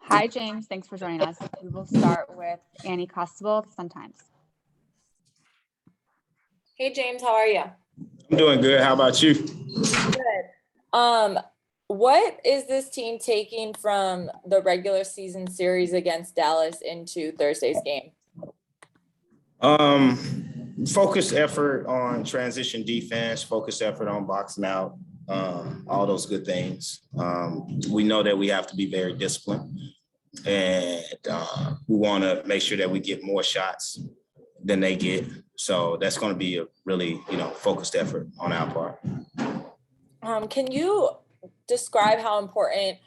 Hi, James. Thanks for joining us. We will start with Annie Costable, Sun-Times. Hey, James, how are you? I'm doing good. How about you? Good. What is this team taking from the regular season series against Dallas into Thursday's game? Focused effort on transition defense, focused effort on boxing out, all those good things. We know that we have to be very disciplined, and we want to make sure that we get more shots than they get. So that's going to be a really, focused effort on our part. Can you describe how important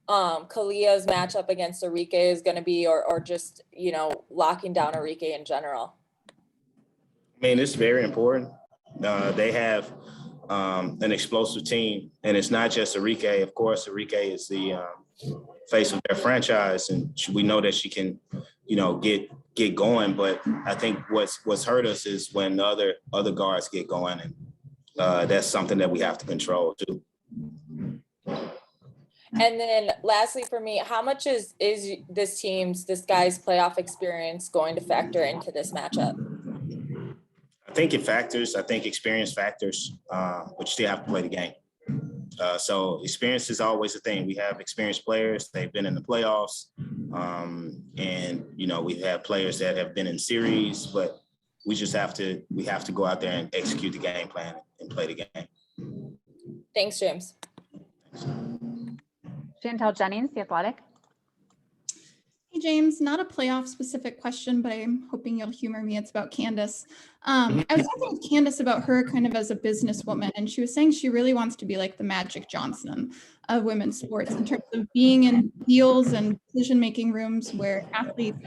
Kalia's matchup against Arike is going to be, or just, locking down Arike in general? I mean, it's very important. They have an explosive team, and it's not just Arike. Of course, Arike is the face of their franchise, and we know that she can, get going. But I think what's hurt us is when the other guards get going, and that's something that we have to control too. And then lastly for me, how much is this guy's playoff experience going to factor into this matchup? I think it factors. I think experience factors, but you still have to play the game. So experience is always a thing. We have experienced players. They've been in the playoffs. And, we have players that have been in series, but we have to go out there and execute the game plan and play the game. Thanks, James. Chantel Jennings, The Athletic. Hey, James, not a playoff specific question, but I'm hoping you'll humor me. It's about Candace. I was talking with Candace about her kind of as a businesswoman, and she was saying she really wants to be like the Magic Johnson of women's sports in terms of being in deals and decision-making rooms where athletes,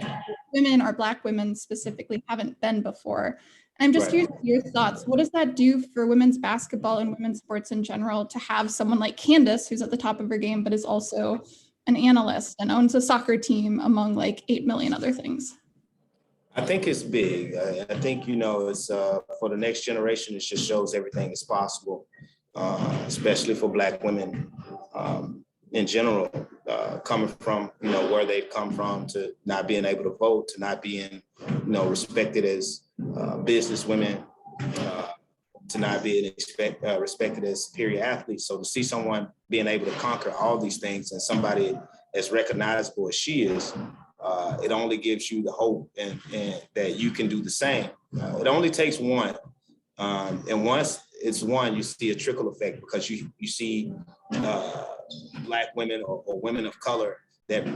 women or Black women specifically, haven't been before. And I'm just curious your thoughts. What does that do for women's basketball and women's sports in general to have someone like Candace, who's at the top of her game, but is also an analyst and owns a soccer team among like 8 million other things? I think it's big. I think, it's for the next generation, it just shows everything is possible, especially for Black women in general, coming from, where they've come from, to not being able to vote, to not being, respected as business women, to not being respected as superior athletes. So to see someone being able to conquer all these things and somebody as recognizable as she is, it only gives you the hope and that you can do the same. It only takes one. And once it's one, you see a trickle effect, because you see Black women or women of color that,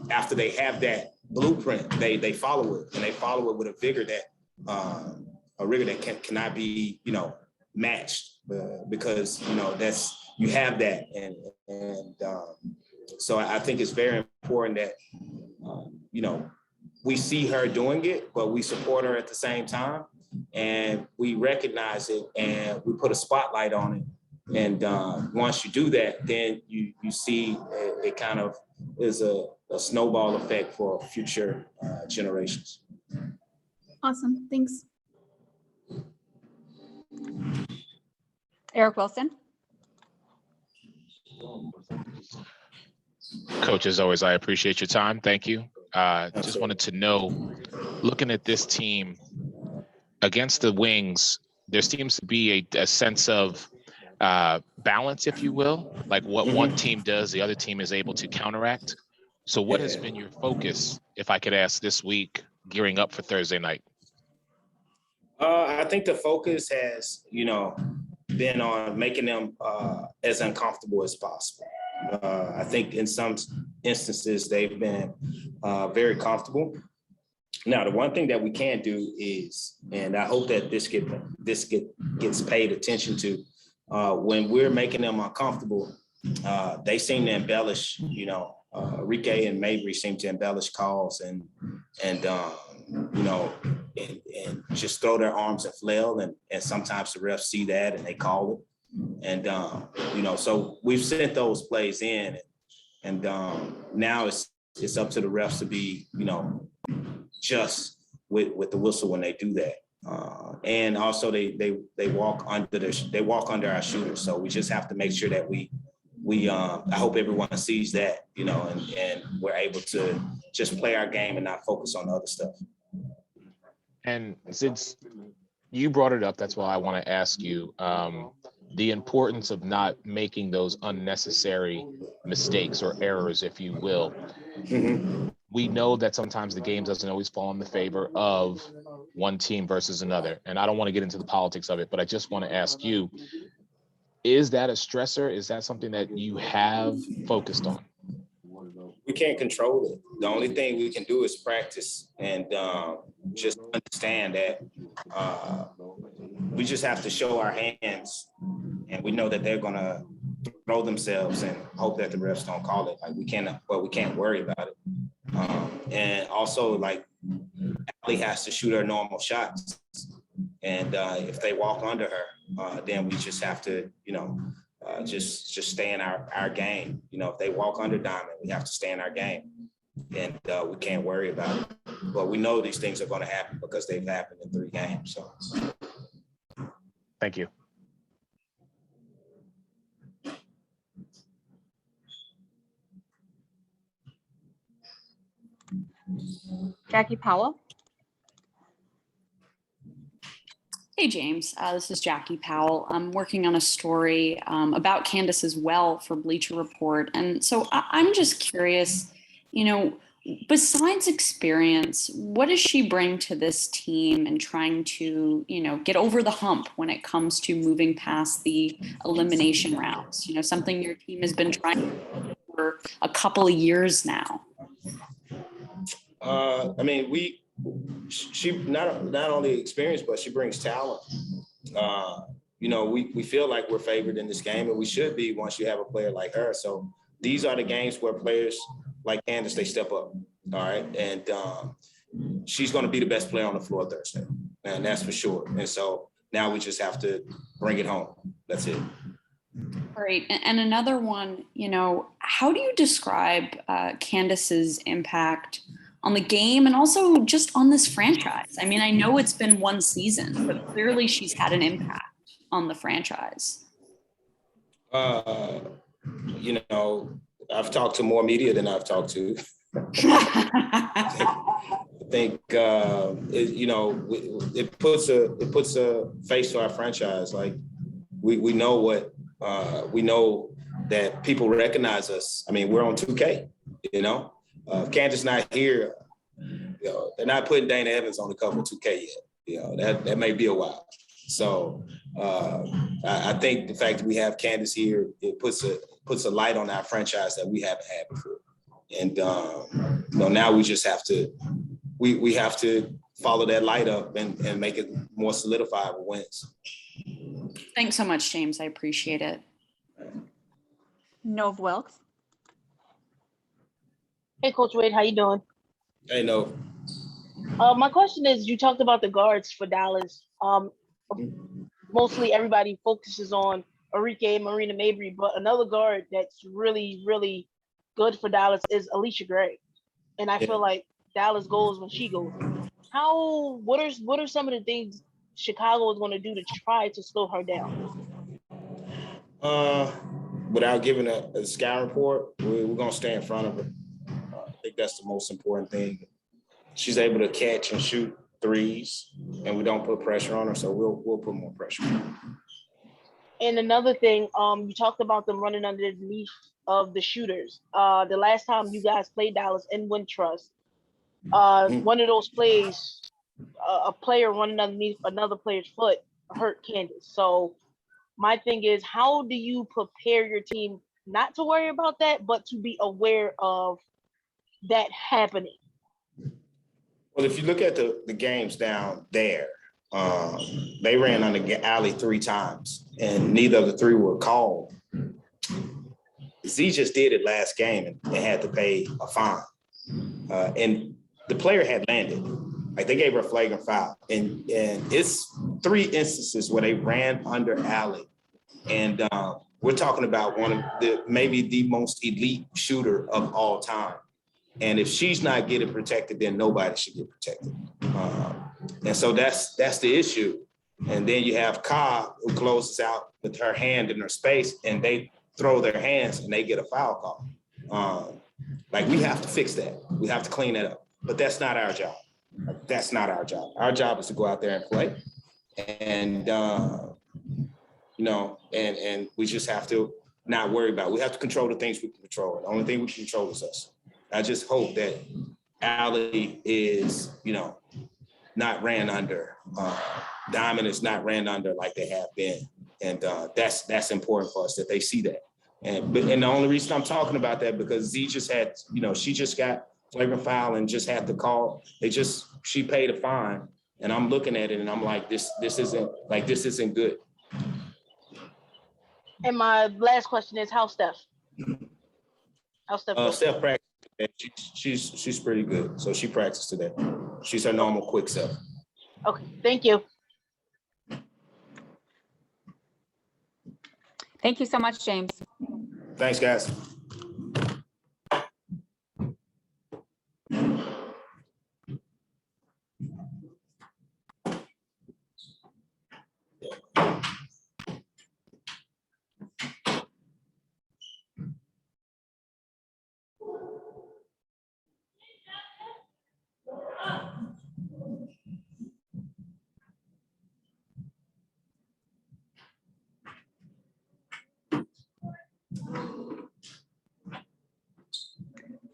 after they have that blueprint, they follow it, and they follow it with a vigor that a rigor that cannot be, matched, because, you have that. And so I think it's very important that, we see her doing it, but we support her at the same time, and we recognize it, and we put a spotlight on it. And once you do that, then you see it kind of is a snowball effect for future generations. Awesome. Thanks. Eric Wilson. Coach, as always, I appreciate your time. Thank you. Just wanted to know, looking at this team against the Wings, there seems to be a sense of balance, if you will, like what one team does, the other team is able to counteract. So what has been your focus, if I could ask, this week, gearing up for Thursday night? I think the focus has, been on making them as uncomfortable as possible. I think in some instances they've been very comfortable. Now, the one thing that we can't do is, and I hope that this gets paid attention to, when we're making them uncomfortable, they seem to embellish, Rike and Mabry seem to embellish calls and just throw their arms and flail. And sometimes the refs see that and they call it. And, so we've sent those plays in, and now it's up to the refs to be, just with the whistle when they do that. And also they walk under our shooters. So we just have to make sure that we I hope everyone sees that, you know, and we're able to just play our game and not focus on the other stuff. And since you brought it up, that's why I want to ask you the importance of not making those unnecessary mistakes or errors, if you will. Mm-hmm. We know that sometimes the game doesn't always fall in the favor of one team versus another. And I don't want to get into the politics of it, but I just want to ask you, is that a stressor? Is that something that you have focused on? We can't control it. The only thing we can do is practice and just understand that we just have to show our hands, and we know that they're gonna throw themselves and hope that the refs don't call it. Like we can't worry about it. And also, like, Allie has to shoot her normal shots, and if they walk under her, then we just have to, you know, just stay in our game. You know, if they walk under Diamond, we have to stay in our game, and we can't worry about it. But we know these things are going to happen because they've happened in 3 games. So, Thank you. Jackie Powell. Hey, James. This is Jackie Powell. I'm working on a story about Candace as well for Bleacher Report. And so I'm just curious, you know, besides experience, what does she bring to this team and trying to, you know, get over the hump when it comes to moving past the elimination rounds? You know, something your team has been trying to do for a couple of years now. I mean, she not only experienced, but she brings talent. You know, we feel like we're favored in this game, and we should be once you have a player like her. So these are the games where players like Candace, they step up. All right. And she's going to be the best player on the floor Thursday, and that's for sure. And so now we just have to bring it home. That's it. Great. And another one, you know, how do you describe Candace's impact on the game and also just on this franchise? I mean, I know it's been 1 season, but clearly she's had an impact on the franchise. You know, I've talked to more media than I've talked to. I think you know, it puts a face to our franchise. Like we know what we know that people recognize us. I mean, we're on 2K. You know. If Candace not here, you know, they're not putting Dana Evans on the cover of 2K yet. You know, that may be a while. So I think the fact that we have Candace here, it puts a light on our franchise that we haven't had before. And you know, now we just have to we have to follow that light up and make it more solidified with wins. Thanks so much, James. I appreciate it. Nov Wilkes. Hey, Coach Wade, how you doing? Hey, no. My question is, you talked about the guards for Dallas. Mostly everybody focuses on Enrique and Marina Mabry, but another guard that's really, really good for Dallas is Alicia Gray. And I feel like Dallas goes when she goes. What are some of the things Chicago is going to do to try to slow her down? Without giving a sky report, we're going to stay in front of her. I think that's the most important thing. She's able to catch and shoot threes, and we don't put pressure on her, so we'll put more pressure on her. And another thing, you talked about them running underneath of the shooters. The last time you guys played Dallas in Wintrust, one of those plays, a player running underneath another player's foot hurt Candace. So my thing is, how do you prepare your team not to worry about that, but to be aware of that happening? Well, if you look at the games down there, they ran on the alley 3 times, and neither of the 3 were called. Z just did it last game and had to pay a fine. And the player had landed. Like, they gave her a flagrant foul. And it's 3 instances where they ran under alley. And we're talking about one of maybe the most elite shooter of all time. And if she's not getting protected, then nobody should get protected. And so that's the issue. And then you have Ka, who closes out with her hand in her space, and they throw their hands and they get a foul call. Like we have to fix that. We have to clean that up. But that's not our job. That's not our job. Our job is to go out there and play. And you know, and we just have to not worry about it. We have to control the things we can control. The only thing we can control is us. I just hope that Allie is, you know, not ran under. Diamond is not ran under like they have been. And that's important for us that they see that. And the only reason I'm talking about that because Z just had, you know, she just got flagrant foul and just had to call. She paid a fine. And I'm looking at it and I'm like, this isn't good. And my last question is, how's Steph? How's Steph? Steph practiced. She's pretty good. So she practiced today. She's her normal quick self. Okay, thank you. Thank you so much, James. Thanks, guys.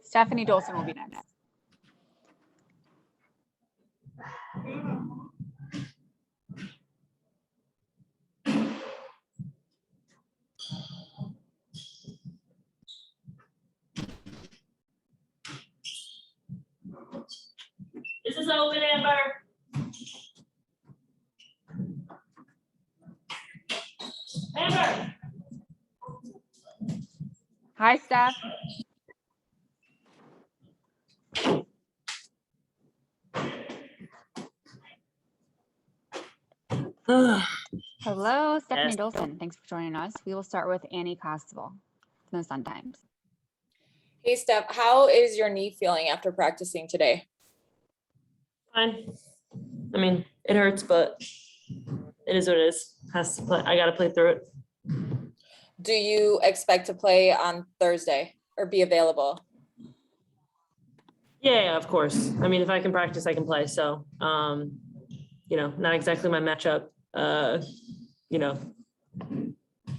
Stephanie Dolson will be next. This is open, Amber. Amber. Hi, Steph. Hello, Stephanie Yes. Dolson. Thanks for joining us. We will start with Annie Costable from the Sun Times. Hey, Steph, how is your knee feeling after practicing today? Fine. I mean, it hurts, but it is what it is. Has to play. I got to play through it. Do you expect to play on Thursday or be available? Yeah, of course. I mean, if I can practice, I can play. So, you know, not exactly my matchup. You know,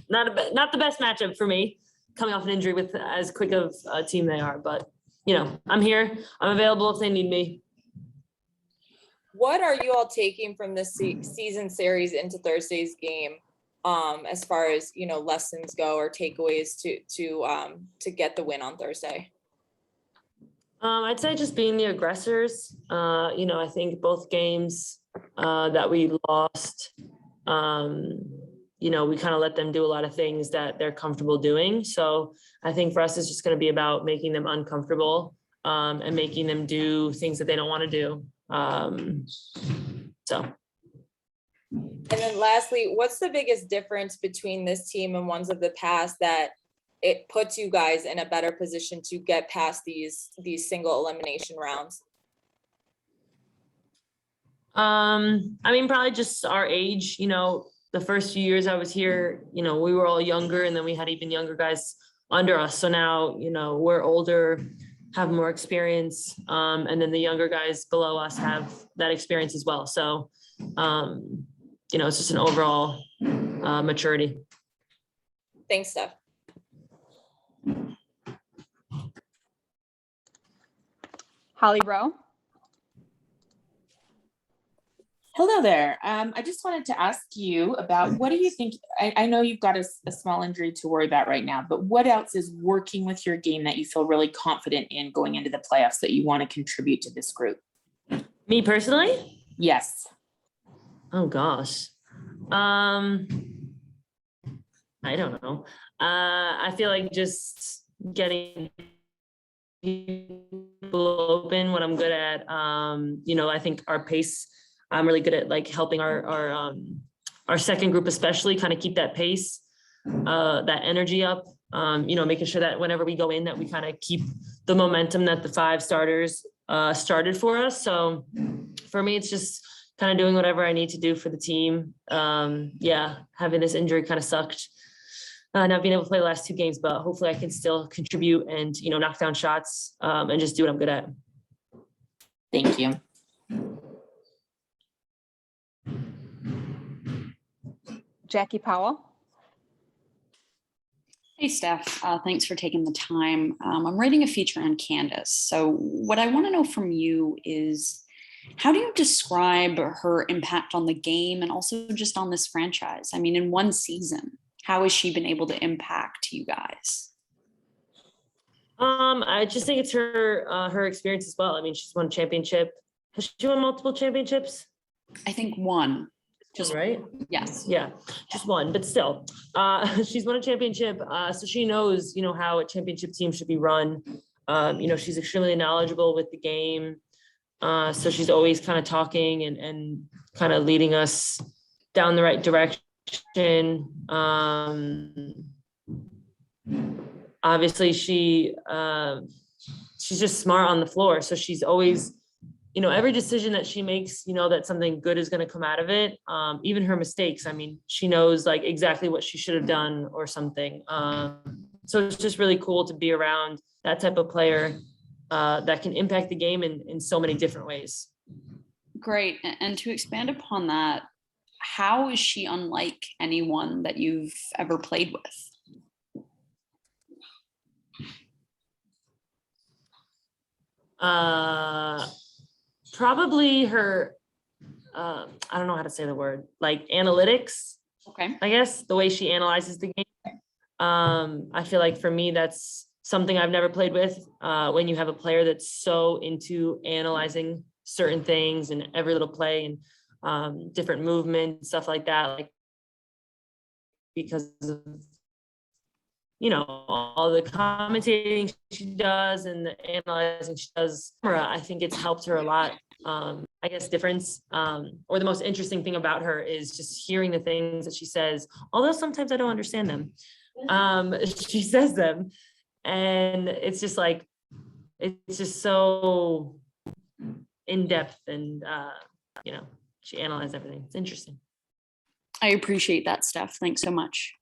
not the best matchup for me coming off an injury with as quick of a team they are. But, you know, I'm here. I'm available if they need me. What are you all taking from this season series into Thursday's game, as far as, you know, lessons go or takeaways to get the win on Thursday? I'd say just being the aggressors. You know, I think both games that we lost, you know, we kind of let them do a lot of things that they're comfortable doing. So I think for us, it's just going to be about making them uncomfortable and making them do things that they don't want to do. So. And then lastly, what's the biggest difference between this team and ones of the past that it puts you guys in a better position to get past these single elimination rounds? I mean, probably just our age. You know, the first few years I was here, you know, we were all younger and then we had even younger guys under us. So now, you know, we're older, have more experience. And then the younger guys below us have that experience as well. So, you know, it's just an overall maturity. Thanks, Steph. Holly Rowe. Hello there. I just wanted to ask you about what do you think? I know you've got a small injury to worry about right now, but what else is working with your game that you feel really confident in going into the playoffs that you want to contribute to this group? Me personally? Yes. Oh gosh. I don't know. I feel like just getting people open, what I'm good at. You know, I think our pace, I'm really good at like helping our second group, especially kind of keep that pace, that energy up, you know, making sure that whenever we go in that we kind of keep the momentum that the 5 starters started for us. So for me, it's just kind of doing whatever I need to do for the team. Yeah, having this injury kind of sucked not being able to play the last 2 games, but hopefully I can still contribute and, you know, knock down shots and just do what I'm good at. Thank you. Jackie Powell. Hey, Steph, thanks for taking the time. I'm writing a feature on Candace. So what I want to know from you is, how do you describe her impact on the game and also just on this franchise? I mean, in one season, how has she been able to impact you guys? I just think it's her experience as well. I mean, she's won a championship. Has she won multiple championships? I think one. Just right? Yes. Yeah, just one, but still, she's won a championship. So she knows, you know, how a championship team should be run. You know, she's extremely knowledgeable with the game. So she's always kind of talking and kind of leading us down the right direction. Obviously she's just smart on the floor. So she's always, you know, every decision that she makes, you know, that something good is going to come out of it. Even her mistakes. I mean, she knows like exactly what she should have done or something. So it's just really cool to be around that type of player that can impact the game in so many different ways. Great. And to expand upon that, how is she unlike anyone that you've ever played with? Probably her, I don't know how to say the word, like analytics. Okay. I guess the way she analyzes the game. I feel like for me, that's something I've never played with. When you have a player that's so into analyzing certain things and every little play and different movement, stuff like that, like because of, you know, all the commentating she does and the analyzing she does, I think it's helped her a lot. I guess difference or the most interesting thing about her is just hearing the things that she says, although sometimes I don't understand them. She says them and it's just like, it's just so in depth and, you know, she analyzes everything. It's interesting. I appreciate that, Steph. Thanks so much.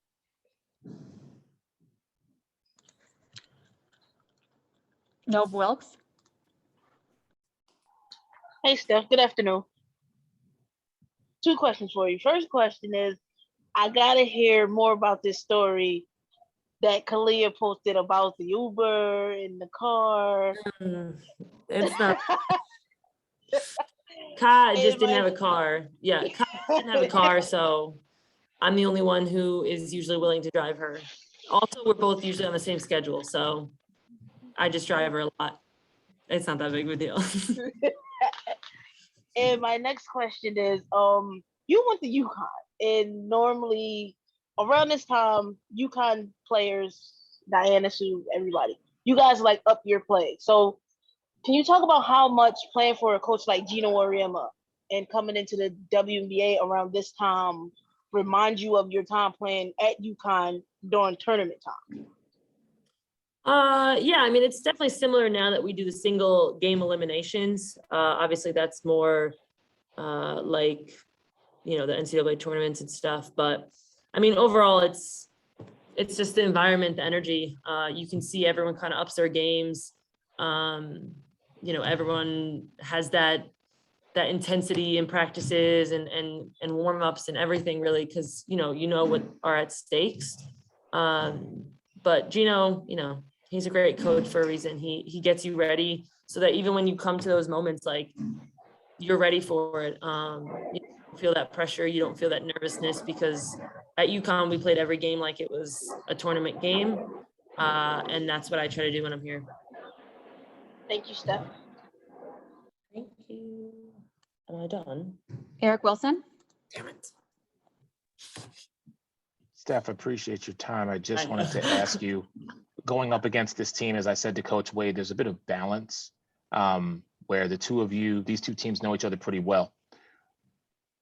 Nova Wilkes. Hey, Steph. Good afternoon. 2 questions for you. First question is, I gotta hear more about this story that Kalia posted about the Uber in the car. It's not. Ka just didn't have a car. Yeah, Ka didn't have a car, so I'm the only one who is usually willing to drive her. Also, we're both usually on the same schedule, so I just drive her a lot. It's not that big of a deal. And my next question is, you went to UConn, and normally around this time, UConn players, Diana, Sue, everybody, you guys like up your play. So can you talk about how much playing for a coach like Gino Auriemma and coming into the WNBA around this time reminds you of your time playing at UConn during tournament time? Yeah, I mean, it's definitely similar now that we do the single game eliminations. Obviously that's more like, you know, the NCAA tournaments and stuff. But I mean, overall, it's just the environment, the energy. You can see everyone kind of ups their games. You know, everyone has that intensity in practices and warm-ups and everything really, because you know what are at stakes. But Gino, you know, he's a great coach for a reason. He gets you ready so that even when you come to those moments, like you're ready for it. You don't feel that pressure. You don't feel that nervousness, because at UConn, we played every game like it was a tournament game. And that's what I try to do when I'm here. Thank you, Steph. Thank you. Am I done? Eric Wilson. Damn it. Steph, appreciate your time. I just I wanted to know. ask you, going up against this team, as I said to Coach Wade, there's a bit of balance where the two of you, these two teams know each other pretty well.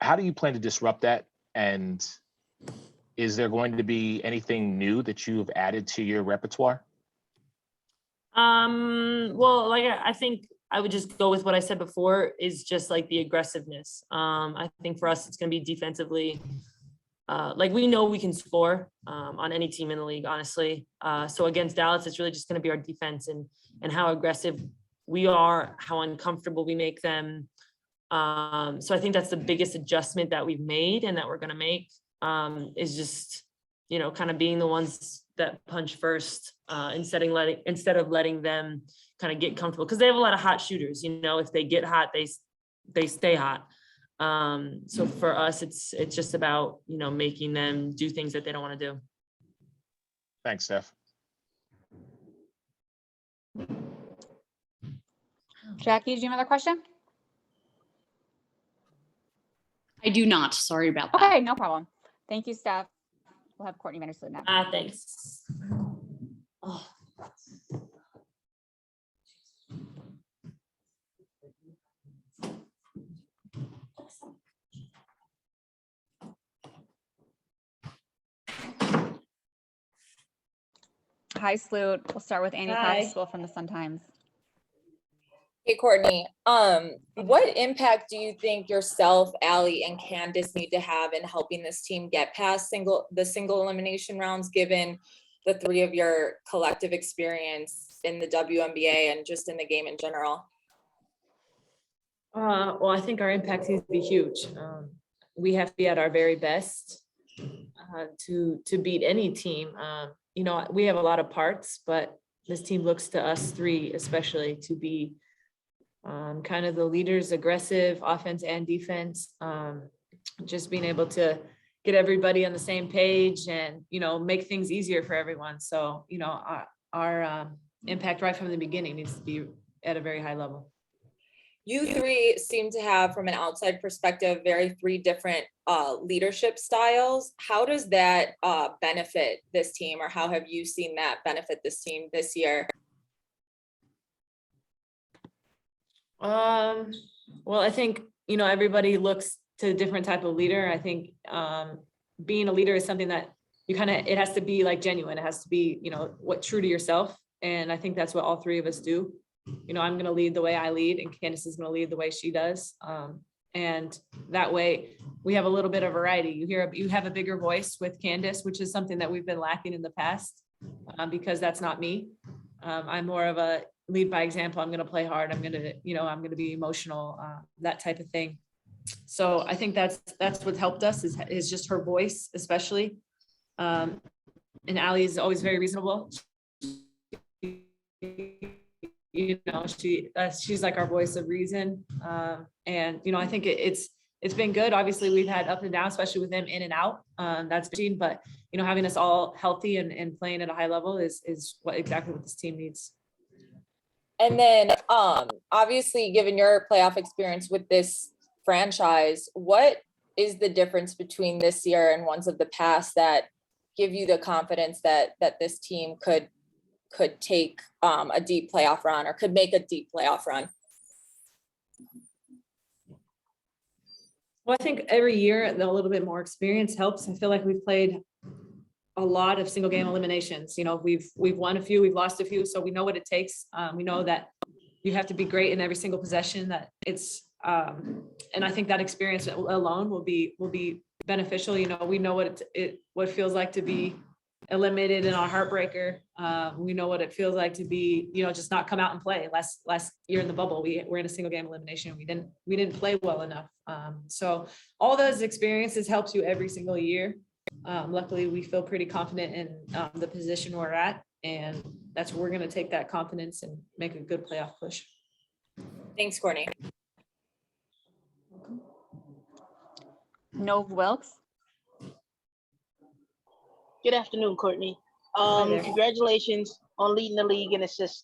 How do you plan to disrupt that? And is there going to be anything new that you've added to your repertoire? Well, like I think I would just go with what I said before, is just like the aggressiveness. I think for us, it's going to be defensively like we know we can score on any team in the league, honestly. So against Dallas, it's really just going to be our defense and how aggressive we are, how uncomfortable we make them. So I think that's the biggest adjustment that we've made and that we're going to make, is just, you know, kind of being the ones that punch first, instead of letting them kind of get comfortable, because they have a lot of hot shooters. You know, if they get hot, they stay hot. So for us, it's just about, you know, making them do things that they don't want to do. Thanks, Steph. Jackie, do you have another question? I do not. Sorry about that. Okay, no problem. Thank you, Steph. We'll have Courtney Vandersloot next. Thanks. Oh. Hi, Sloot. We'll start with Annie Hi. Constable from the Sun-Times. Hey, Courtney, what impact do you think yourself, Allie, and Candace need to have in helping this team get past the single elimination rounds, given the three of your collective experience in the WNBA and just in the game in general? Well, I think our impact needs to be huge. We have to be at our very best to beat any team. You know, we have a lot of parts, but this team looks to us three especially to be kind of the leaders, aggressive offense and defense. Just being able to get everybody on the same page and, you know, make things easier for everyone. So, you know, our impact right from the beginning needs to be at a very high level. You three seem to have, from an outside perspective, three different leadership styles. How does that benefit this team, or how have you seen that benefit this team this year? Well, I think, you know, everybody looks to a different type of leader. I think being a leader is something that you it has to be like genuine. It has to be, you know, true to yourself. And I think that's what all three of us do. You know, I'm going to lead the way I lead, and Candace is going to lead the way she does. And that way we have a little bit of variety. You have a bigger voice with Candace, which is something that we've been lacking in the past, because that's not me. I'm more of a lead by example. I'm going to play hard. I'm going to be emotional, that type of thing. So I think that's what helped us is just her voice, especially. And Allie is always very reasonable. You know, she's like our voice of reason. And, you know, I think it's been good. Obviously we've had up and down, especially with them in and out. That's been, but, you know, having us all healthy and playing at a high level is exactly what this team needs. And then obviously, given your playoff experience with this franchise, what is the difference between this year and ones of the past that give you the confidence that this team could take a deep playoff run, or could make a deep playoff run? Well, I think every year a little bit more experience helps. I feel like we've played a lot of single game eliminations. You know, we've won a few, we've lost a few, so we know what it takes. We know that you have to be great in every single possession. That it's and I think that experience alone will be beneficial. You know, we know what what it feels like to be eliminated in a heartbreaker. We know what it feels like to be, you know, just not come out and play. Last year in the bubble, we were in a single game elimination. We didn't play well enough. So all those experiences helps you every single year. Luckily, we feel pretty confident in the position we're at, and that's where we're going to take that confidence and make a good playoff push. Thanks, Courtney. Nove Wilkes. Good afternoon, Courtney. Hi there. Congratulations on leading the league in assists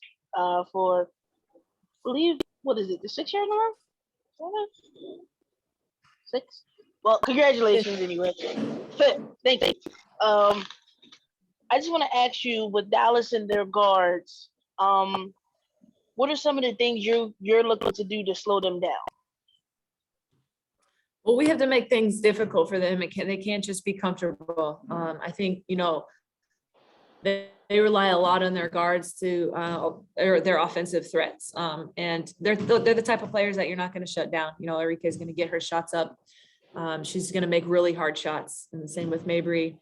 for, I believe, what is it, the 6th year in a row? 7? 6? Well, congratulations anyway. Thank you. I just want to ask you, with Dallas and their guards, what are some of the things you're looking to do to slow them down? Well, we have to make things difficult for them. They can't just be comfortable. I think, you know, they rely a lot on their guards to or their offensive threats. And they're the type of players that you're not going to shut down. You know, Erika is going to get her shots up. She's going to make really hard shots, and the same with Mabry.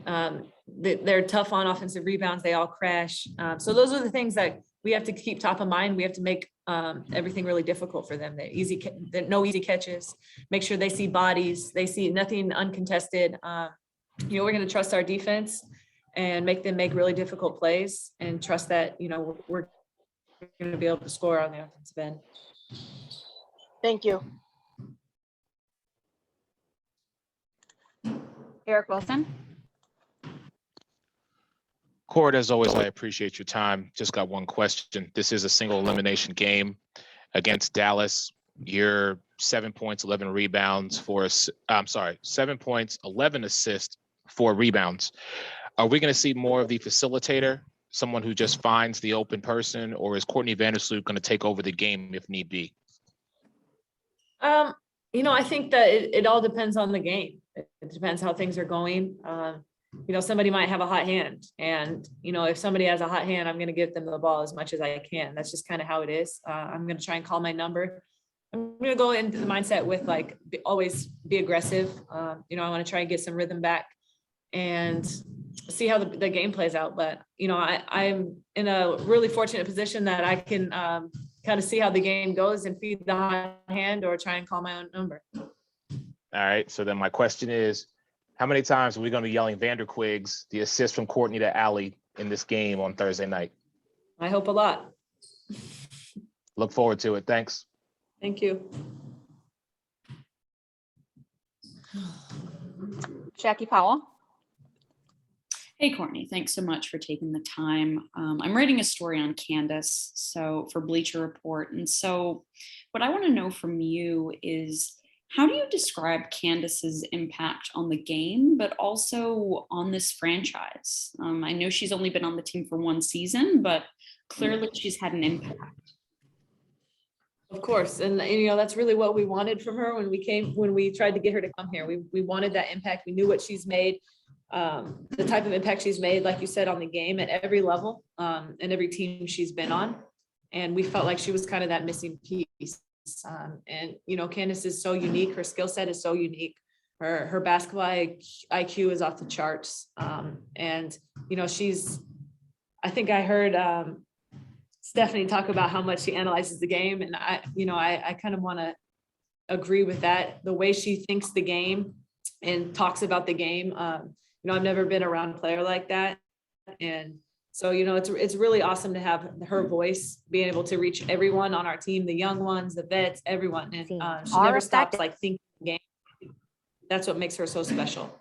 They're tough on offensive rebounds. They all crash. So those are the things that we have to keep top of mind. We have to make everything really difficult for them. No easy catches. Make sure they see bodies. They see nothing uncontested. We're going to trust our defense and make them make really difficult plays, and trust that we're going to be able to score on the offensive end. Thank you. Eric Wilson. Court, as always, I appreciate your time. Just got one question. This is a single elimination game against Dallas. You're 7 points, 11 rebounds 7 points, 11 assists, 4 rebounds. Are we going to see more of the facilitator, someone who just finds the open person, or is Courtney Vandersloot going to take over the game if need be? I think that it all depends on the game. It depends how things are going. Somebody might have a hot hand, and if somebody has a hot hand, I'm going to give them the ball as much as I can. That's just kind of how it is. I'm going to try and call my number. I'm going to go into the mindset with always be aggressive. I want to try and get some rhythm back and see how the game plays out. But I'm in a really fortunate position that I can kind of see how the game goes and feed the hot hand or try and call my own number. All right. So then my question is, how many times are we going to be yelling Vanderquigs, the assist from Courtney to Allie, in this game on Thursday night? I hope a lot. Look forward to it. Thanks. Thank you. Jackie Powell. Hey, Courtney, thanks so much for taking the time. I'm writing a story on Candace, so for Bleacher Report. And so what I want to know from you is, how do you describe Candace's impact on the game, but also on this franchise? I know she's only been on the team for one season, but clearly she's had an impact. Of course. And that's really what we wanted from her when we tried to get her to come here. We wanted that impact. We knew what she's made, the type of impact she's made, like you said, on the game at every level, and every team she's been on. And we felt like she was kind of that missing piece. Candace is so unique. Her skill set is so unique. Her basketball IQ is off the charts. I think I heard Stephanie talk about how much she analyzes the game. And I kind of want to agree with that. The way she thinks the game and talks about the game. I've never been around a player like that. And so, it's really awesome to have her voice being able to reach everyone on our team, the young ones, the vets, everyone. And she never stops thinking the game. That's what makes her so special.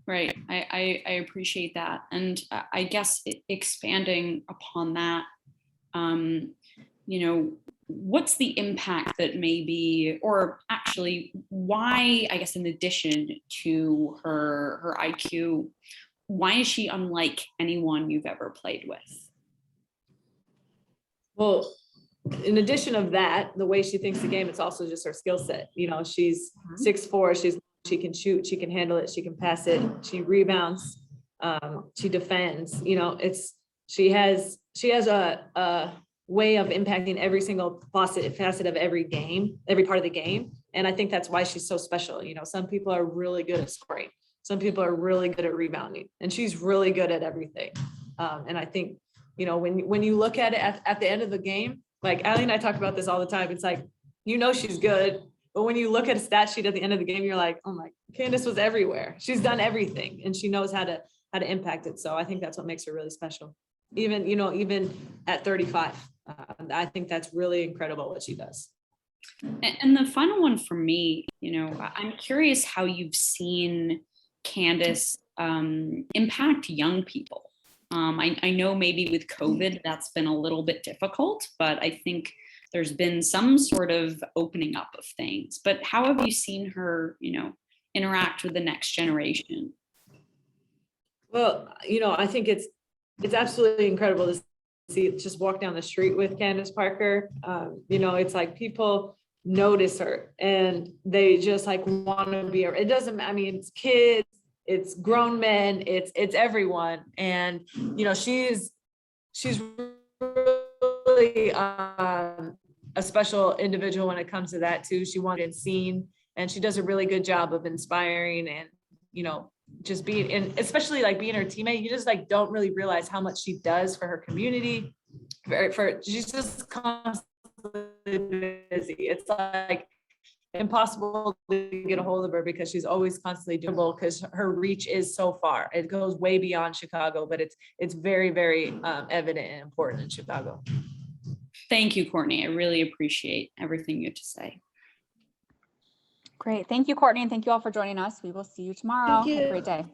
Right. I appreciate that. And I guess expanding upon that, what's the impact that maybe, or actually why, I guess, in addition to her IQ, why is she unlike anyone you've ever played with? Well, in addition of that, the way she thinks the game, it's also just her skill set. She's 6'4", she can shoot, she can handle it, she can pass it, she rebounds, she defends. She has a way of impacting every single facet of every game, every part of the game. And I think that's why she's so special. Some people are really good at scoring. Some people are really good at rebounding, and she's really good at everything. And I think, when you look at it at the end of the game, like Allie and I talk about this all the time. It's like, she's good, but when you look at a stat sheet at the end of the game, you're like, oh my, Candace was everywhere. She's done everything, and she knows how to impact it. So I think that's what makes her really special. Even at 35, I think that's really incredible what she does. And the final one for me, I'm curious how you've seen Candace impact young people. I know maybe with COVID that's been a little bit difficult, but I think there's been some sort of opening up of things. But how have you seen her, interact with the next generation? Well, I think it's absolutely incredible to see, just walk down the street with Candace Parker. It's like people notice her and they just want to be her. It doesn't, it's kids, it's grown men, it's everyone. And, she's really a special individual when it comes to that too. She wanted seen and she does a really good job of inspiring and, just being, and especially like being her teammate, you just like don't really realize how much she does for her community. She's just constantly busy. It's like impossible to get a hold of her because she's always constantly doable because her reach is so far. It goes way beyond Chicago, but it's very, very evident and important in Chicago. Thank you, Courtney. I really appreciate everything you have to say. Great. Thank you, Courtney. And thank you all for joining us. We will see you tomorrow. Have a great day.